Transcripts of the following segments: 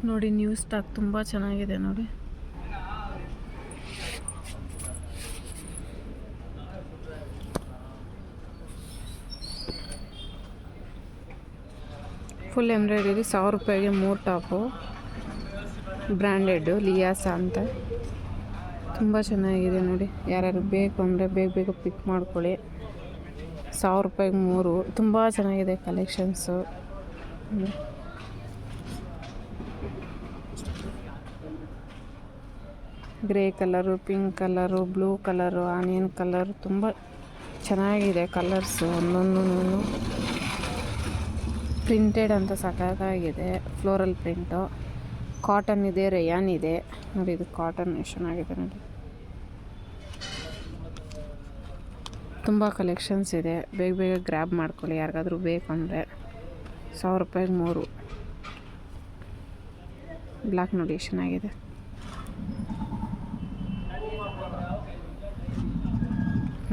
ನೋಡಿ new stock ತುಂಬ ಚೆನ್ನಾಗಿದೆ ನೋಡಿ. ಫುಲ್ ಎಂಬ್ರಾಯ್ಡರಿ 1000 ರೂಪಾಯಿಗೆ 3 ಟಾಪು. ಬ್ರ್ಯಾಂಡೆಡ್ಡು ಲಿಯಾಸ ಅಂತ ತುಂಬ ಚೆನ್ನಾಗಿದೆ ನೋಡಿ. ಯಾರ್ಯಾರು ಬೇಕು ಅಂದರೆ ಬೇಗ ಬೇಗ ಪಿಕ್ ಮಾಡ್ಕೊಳ್ಳಿ. 1000 ರೂಪಾಯಿಗೆ 3 ತುಂಬ ಚೆನ್ನಾಗಿದೆ collections. Grey colour, pink colour, blue colour, onion colour ತುಂಬ ಚೆನ್ನಾಗಿದೆ ಕಲರ್ಸು. ಒಂದೊಂದು ಪ್ರಿಂಟೆಡ್ ಅಂತ ಸಖತ್ತಾಗಿದೆ. ಫ್ಲೋರಲ್ ಪ್ರಿಂಟು, ಕಾಟನ್ ಇದೆ, ರೇಯಾನ್ ಇದೆ ನೋಡಿ. ಇದು ಕಾಟನ್ ಎಷ್ಟು ಚೆನ್ನಾಗಿದೆ ನೋಡಿ. ತುಂಬ ಕಲೆಕ್ಷನ್ಸ್ ಇದೆ, ಬೇಗ ಬೇಗ ಗ್ರ್ಯಾಬ್ ಮಾಡ್ಕೊಳ್ಳಿ ಯಾರಿಗಾದ್ರೂ ಬೇಕು ಅಂದರೆ. 1000 ರೂಪಾಯಿಗೆ 3. ಬ್ಲ್ಯಾಕ್ ನೋಡಿ ಎಷ್ಟು ಚೆನ್ನಾಗಿದೆ.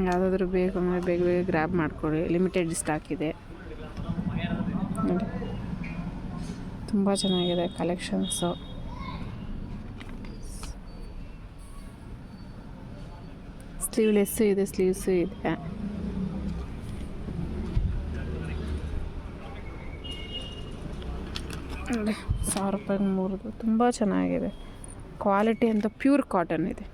ಯಾವುದಾದ್ರೂ ಬೇಕು ಅಂದರೆ ಬೇಗ ಬೇಗ ಗ್ರ್ಯಾಬ್ ಮಾಡ್ಕೊಳ್ಳಿ. ಲಿಮಿಟೆಡ್ ಸ್ಟಾಕ್ ಇದೆ ನೋಡಿ. ತುಂಬ ಚೆನ್ನಾಗಿದೆ ಕಲೆಕ್ಷನ್ಸು. ಸ್ಲೀವ್ಲೆಸ್ಸು ಇದೆ, ಸ್ಲೀವ್ಸು ಇದೆ. ನೋಡಿ 1000 ರೂಪಾಯಿಗೆ 3 ತುಂಬ ಚೆನ್ನಾಗಿದೆ. ಕ್ವಾಲಿಟಿ ಅಂತ ಪ್ಯೂರ್ ಕಾಟನ್ ಇದೆ.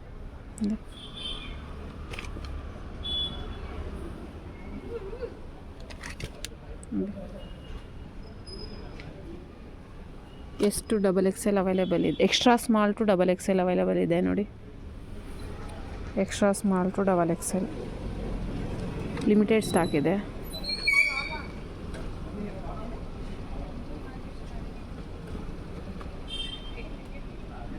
ಎಷ್ಟು XXL ಅವೈಲೇಬಲ್ ಇದೆ. Extra small to XXL available ಇದೆ ನೋಡಿ. Extra small to XXL limited stock ಇದೆ.